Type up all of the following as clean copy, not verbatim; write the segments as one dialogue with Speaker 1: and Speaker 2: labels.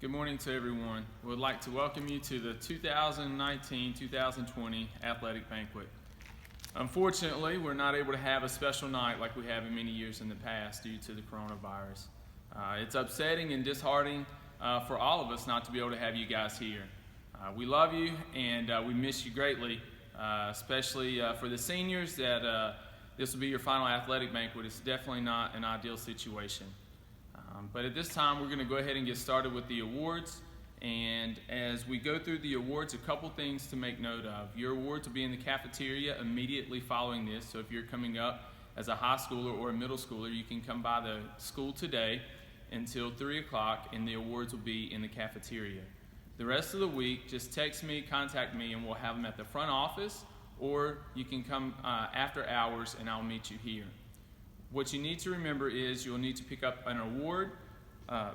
Speaker 1: Good morning to everyone. We would like to welcome you to the 2019-2020 Athletic Banquet. Unfortunately, we're not able to have a special night like we have in many years in the past due to the coronavirus. It's upsetting and disheartening for all of us not to be able to have you guys here. We love you and we miss you greatly, especially for the seniors that this will be your final athletic banquet. It's definitely not an ideal situation. But at this time, we're going to go ahead and get started with the awards. And as we go through the awards, a couple things to make note of. Your awards will be in the cafeteria immediately following this. So if you're coming up as a high schooler or a middle schooler, you can come by the school today until 3 o'clock, and the awards will be in the cafeteria. The rest of the week, just text me, contact me, and we'll have them at the front office, or you can come after hours and I'll meet you here. What you need to remember is you'll need to pick up an award.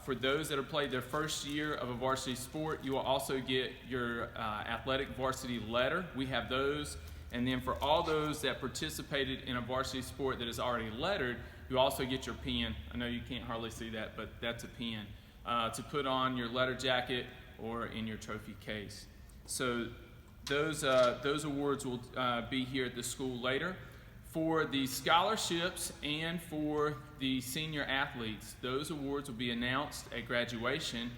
Speaker 1: For those that have played their first year of a varsity sport, you will also get your athletic varsity letter. We have those. And then for all those that participated in a varsity sport that is already lettered, you also get your pen. I know you can't hardly see that, but that's a pen to put on your letter jacket or in your trophy case. So those awards will be here at the school later. For the scholarships and for the senior athletes, those awards will be announced at graduation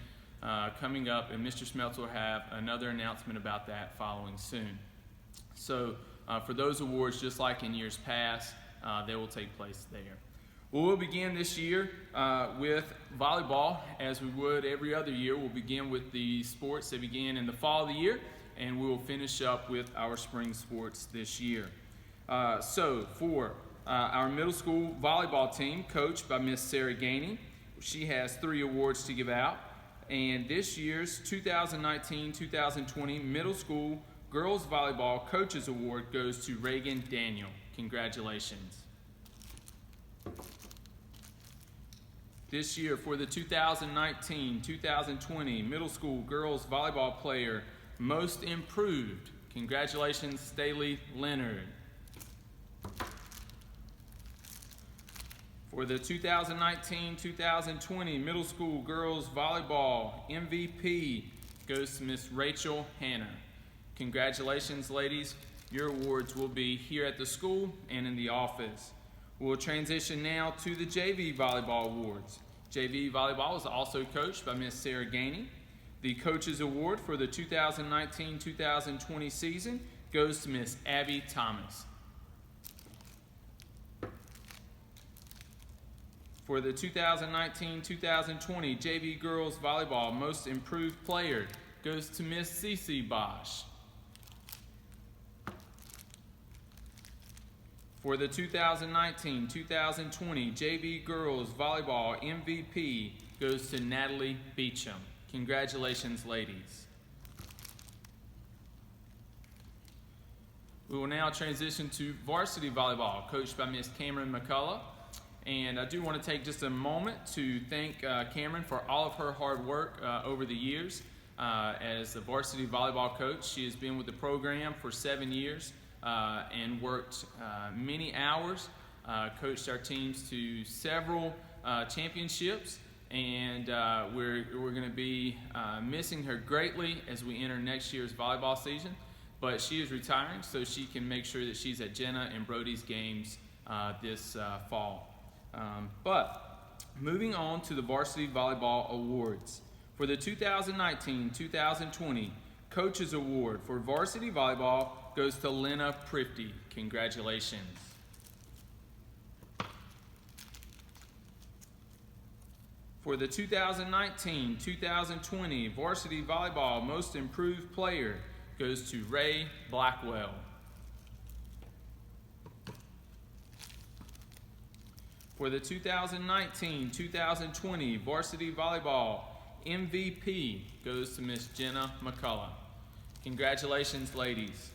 Speaker 1: coming up, and Mr. Smeltz will have another announcement about that following soon. So for those awards, just like in years past, they will take place there. We'll begin this year with volleyball, as we would every other year. We'll begin with the sports that began in the fall of the year, and we will finish up with our spring sports this year. So for our middle school volleyball team, coached by Miss Sarah Gainey, she has 3 awards to give out. And this year's 2019-2020 Middle School Girls Volleyball Coaches Award goes to Reagan Daniel. Congratulations. This year for the 2019-2020 Middle School Girls Volleyball Player Most Improved, congratulations, Staley Leonard. For the 2019-2020 Middle School Girls Volleyball MVP goes to Miss Rachel Hanna. Congratulations, ladies. Your awards will be here at the school and in the office. We'll transition now to the JV Volleyball Awards. JV Volleyball is also coached by Miss Sarah Gainey. The Coaches Award for the 2019-2020 season goes to Miss Abby Thomas. For the 2019-2020 JV Girls Volleyball Most Improved Player goes to Miss Cece Bosch. For the 2019-2020 JV Girls Volleyball MVP goes to Natalie Beecham. Congratulations, ladies. We will now transition to varsity volleyball, coached by Miss Cameron McCullough. And I do want to take just a moment to thank Cameron for all of her hard work over the years as the varsity volleyball coach. She has been with the program for 7 years and worked many hours, coached our teams to several championships, and we're going to be missing her greatly as we enter next year's volleyball season. But she is retiring, so she can make sure that she's at Jenna and Brody's games this fall. But moving on to the Varsity Volleyball Awards. For the 2019-2020 Coaches Award for Varsity Volleyball goes to Lena Prifty. Congratulations. For the 2019-2020 Varsity Volleyball Most Improved Player goes to Ray Blackwell. For the 2019-2020 Varsity Volleyball MVP goes to Miss Jenna McCullough. Congratulations, ladies.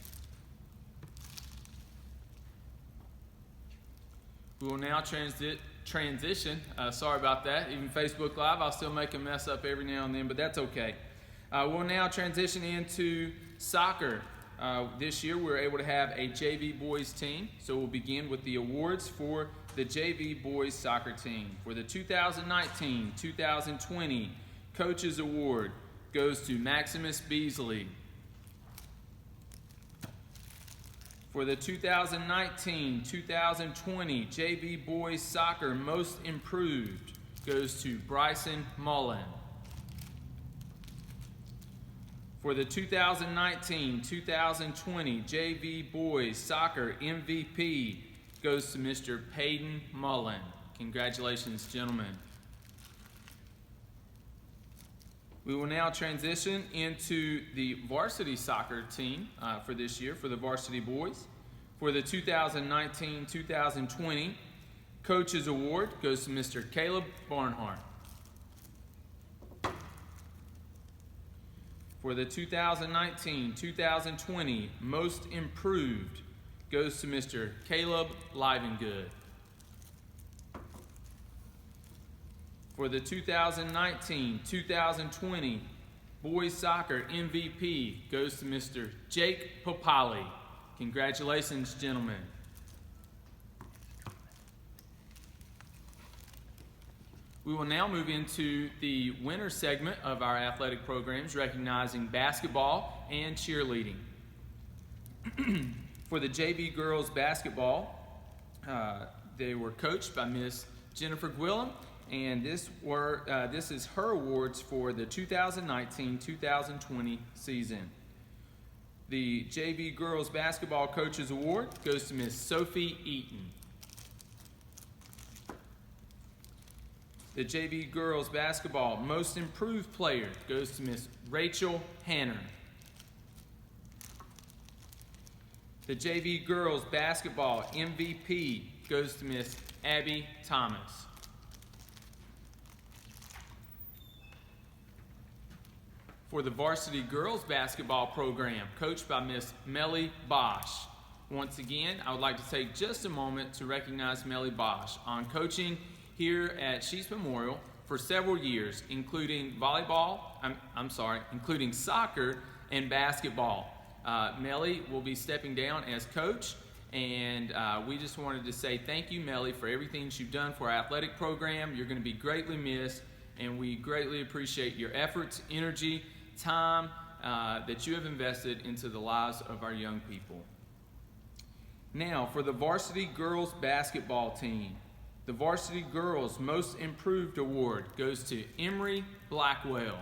Speaker 1: We will now transition. Sorry about that. Even Facebook Live, I'll still make a mess up every now and then, but that's okay. We'll now transition into soccer. This year, we're able to have a JV boys team, so we'll begin with the awards for the JV boys soccer team. For the 2019-2020 Coaches Award goes to Maximus Beasley. For the 2019-2020 JV Boys Soccer Most Improved goes to Bryson Mullen. For the 2019-2020 JV Boys Soccer MVP goes to Mr. Peyton Mullen. Congratulations, gentlemen. We will now transition into the varsity soccer team for this year for the varsity boys. For the 2019-2020 Coaches Award goes to Mr. Caleb Barnhart. For the 2019-2020 Most Improved goes to Mr. Caleb Livengood. For the 2019-2020 Boys Soccer MVP goes to Mr. Jake Popali. Congratulations, gentlemen. We will now move into the winter segment of our athletic programs, recognizing basketball and cheerleading. For the JV girls basketball, they were coached by Miss Jennifer Gwillem, and this is her awards for the 2019-2020 season. The JV Girls Basketball Coaches Award goes to Miss Sophie Eaton. The JV Girls Basketball Most Improved Player goes to Miss Rachel Hanner. The JV Girls Basketball MVP goes to Miss Abby Thomas. For the varsity girls basketball program, coached by Miss Melly Bosch. Once again, I would like to take just a moment to recognize Melly Bosch on coaching here at Sheets Memorial for several years, including including soccer and basketball. Melly will be stepping down as coach, and we just wanted to say thank you, Melly, for everything you've done for our athletic program. You're going to be greatly missed, and we greatly appreciate your efforts, energy, time that you have invested into the lives of our young people. Now, for the varsity girls basketball team, the varsity girls Most Improved Award goes to Emery Blackwell.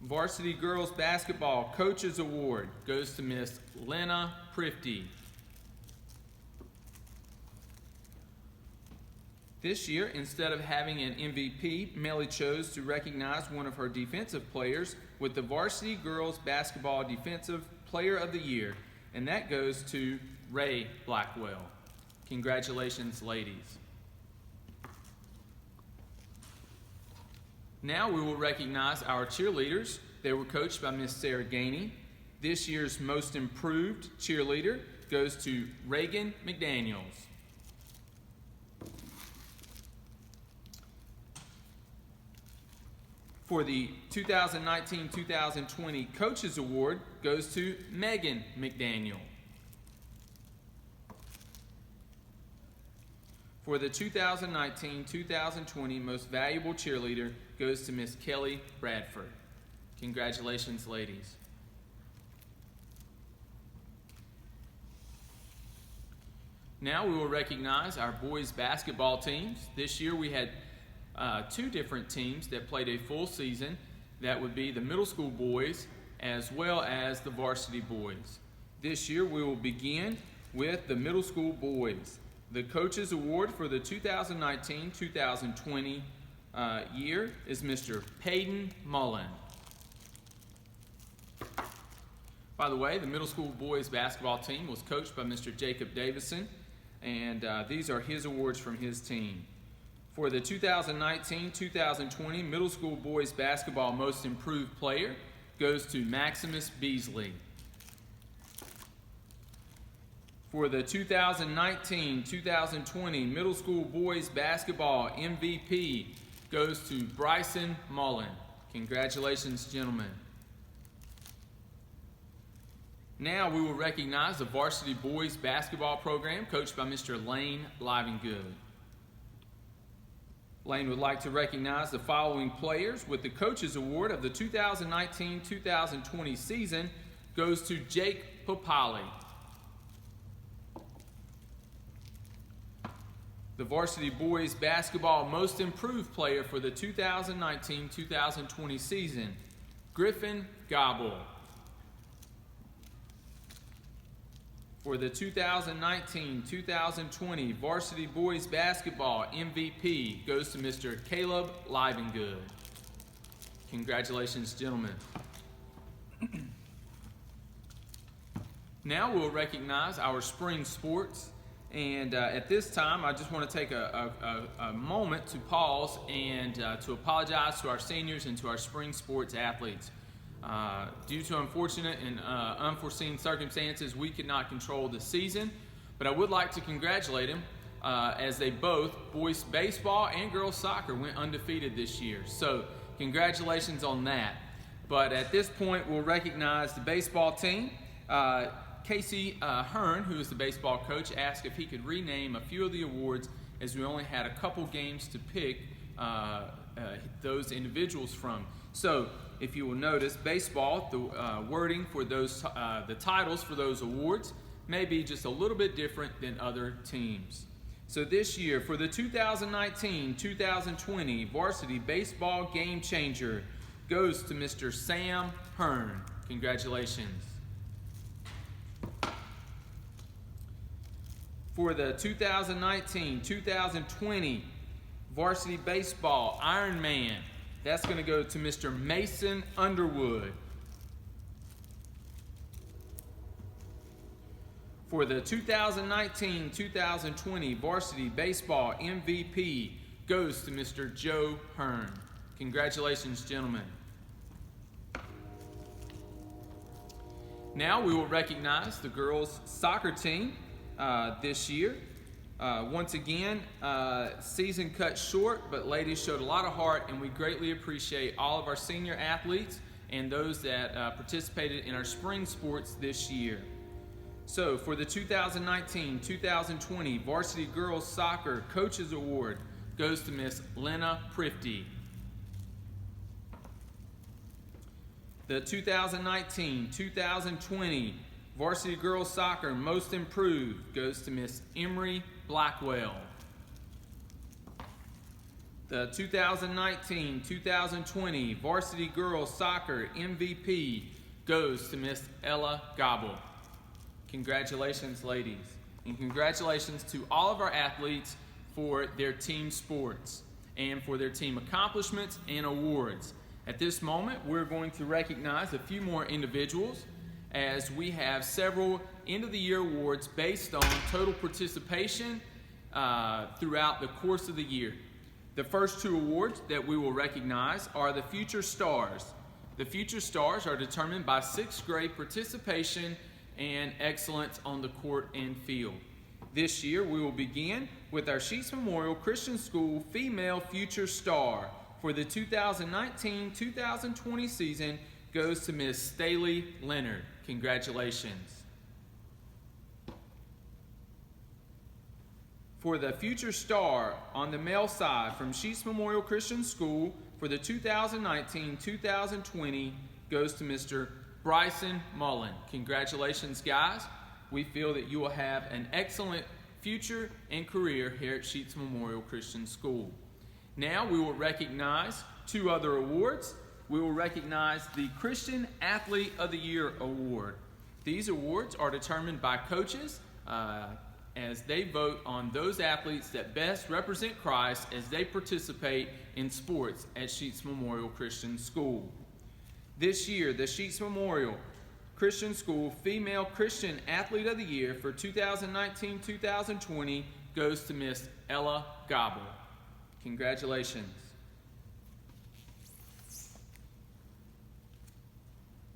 Speaker 1: Varsity girls basketball Coaches Award goes to Miss Lena Prifty. This year, instead of having an MVP, Melly chose to recognize one of her defensive players with the Varsity Girls Basketball Defensive Player of the Year, and that goes to Ray Blackwell. Congratulations, ladies. Now we will recognize our cheerleaders. They were coached by Miss Sarah Gainey. This year's Most Improved Cheerleader goes to Reagan McDaniels. For the 2019-2020 Coaches Award goes to Megan McDaniel. For the 2019-2020 Most Valuable Cheerleader goes to Miss Kelly Bradford. Congratulations, ladies. Now we will recognize our boys basketball teams. This year we had two different teams that played a full season. That would be the middle school boys as well as the varsity boys. This year we will begin with the middle school boys. The Coaches Award for the 2019-2020 year is Mr. Peyton Mullen. By the way, the middle school boys basketball team was coached by Mr. Jacob Davison, and these are his awards from his team. For the 2019-2020 Middle School Boys Basketball Most Improved Player goes to Maximus Beasley. For the 2019-2020 Middle School Boys Basketball MVP goes to Bryson Mullen. Congratulations, gentlemen. Now we will recognize the Varsity Boys Basketball Program coached by Mr. Lane Livengood. Lane would like to recognize the following players with the Coaches Award of the 2019-2020 season goes to Jake Papali. The varsity boys basketball most improved player for the 2019-2020 season, Griffin Gobble. For the 2019-2020 varsity boys basketball MVP goes to Mr. Caleb Livengood. Congratulations, gentlemen. Now we'll recognize our spring sports. And at this time, I just want to take a moment to pause and to apologize to our seniors and to our spring sports athletes. Due to unfortunate and unforeseen circumstances, we could not control the season, but I would like to congratulate them as they both, boys baseball and girls soccer, went undefeated this year. So congratulations on that. But at this point, we'll recognize the baseball team. Casey Hearn, who is the baseball coach, asked if he could rename a few of the awards as we only had a couple games to pick those individuals from. So if you will notice, baseball, the wording for those, the titles for those awards may be just a little bit different than other teams. So this year, for the 2019-2020 varsity baseball game changer goes to Mr. Sam Hearn. Congratulations. For the 2019-2020 varsity baseball Iron Man, that's going to go to Mr. Mason Underwood. For the 2019-2020 varsity baseball MVP goes to Mr. Joe Hearn. Congratulations, gentlemen. Now we will recognize the girls soccer team this year. Once again, season cut short, but ladies showed a lot of heart, and we greatly appreciate all of our senior athletes and those that participated in our spring sports this year. So for the 2019-2020 Varsity Girls Soccer Coaches Award goes to Miss Lena Prifty. The 2019-2020 Varsity Girls Soccer Most Improved goes to Miss Emery Blackwell. The 2019-2020 Varsity Girls Soccer MVP goes to Miss Ella Gobble. Congratulations, ladies. And congratulations to all of our athletes for their team sports and for their team accomplishments and awards. At this moment, we're going to recognize a few more individuals as we have several end-of-the-year awards based on total participation throughout the course of the year. The first two awards that we will recognize are the Future Stars. The Future Stars are determined by 6th grade participation and excellence on the court and field. This year, we will begin with our Sheets Memorial Christian School Female Future Star for the 2019-2020 season goes to Ms. Staley Leonard. Congratulations. For the Future Star on the male side from Sheets Memorial Christian School for the 2019-2020 goes to Mr. Bryson Mullen. Congratulations, guys. We feel that you will have an excellent future and career here at Sheets Memorial Christian School. Now we will recognize two other awards. We will recognize the Christian Athlete of the Year Award. These awards are determined by coaches as they vote on those athletes that best represent Christ as they participate in sports at Sheets Memorial Christian School. This year, the Sheets Memorial Christian School Female Christian Athlete of the Year for 2019-2020 goes to Miss Ella Gobble. Congratulations.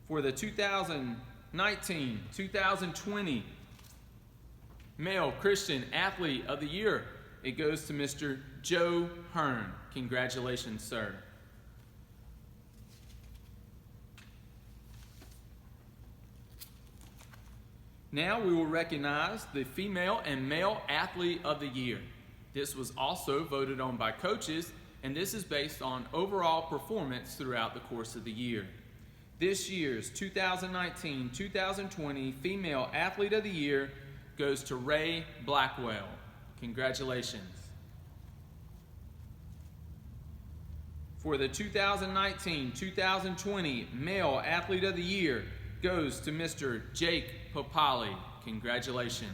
Speaker 1: For the 2019-2020 Male Christian Athlete of the Year, it goes to Mr. Joe Hearn. Congratulations, sir. Now we will recognize the Female and Male Athlete of the Year. This was also voted on by coaches, and this is based on overall performance throughout the course of the year. This year's 2019-2020 Female Athlete of the Year goes to Ray Blackwell. Congratulations. For the 2019-2020 Male Athlete of the Year goes to Mr. Jake Papali. Congratulations.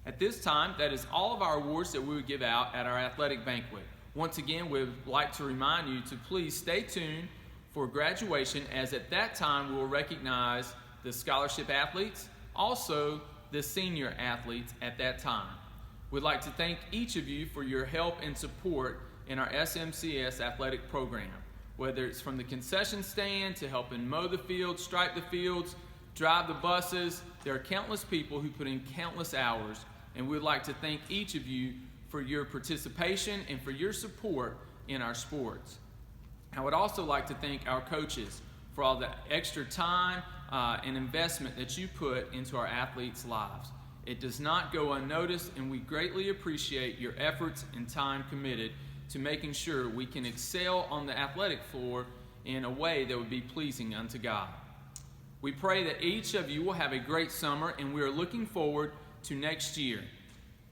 Speaker 1: At this time, that is all of our awards that we would give out at our athletic banquet. Once again, we would like to remind you to please stay tuned for graduation, as at that time we will recognize the scholarship athletes, also the senior athletes at that time. We'd like to thank each of you for your help and support in our SMCS athletic program. Whether it's from the concession stand to helping mow the fields, stripe the fields, drive the buses, there are countless people who put in countless hours, and we'd like to thank each of you for your participation and for your support in our sports. I would also like to thank our coaches for all the extra time and investment that you put into our athletes' lives. It does not go unnoticed, and we greatly appreciate your efforts and time committed to making sure we can excel on the athletic floor in a way that would be pleasing unto God. We pray that each of you will have a great summer, and we are looking forward to next year.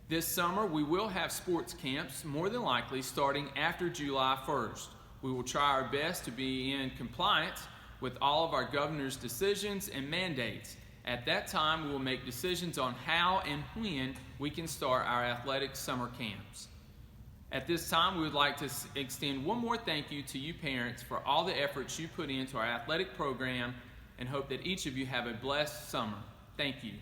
Speaker 1: This summer, we will have sports camps, more than likely starting after July 1st. We will try our best to be in compliance with all of our governor's decisions and mandates. At that time, we will make decisions on how and when we can start our athletic summer camps. At this time, we would like to extend one more thank you to you parents for all the efforts you put into our athletic program, and hope that each of you have a blessed summer. Thank you.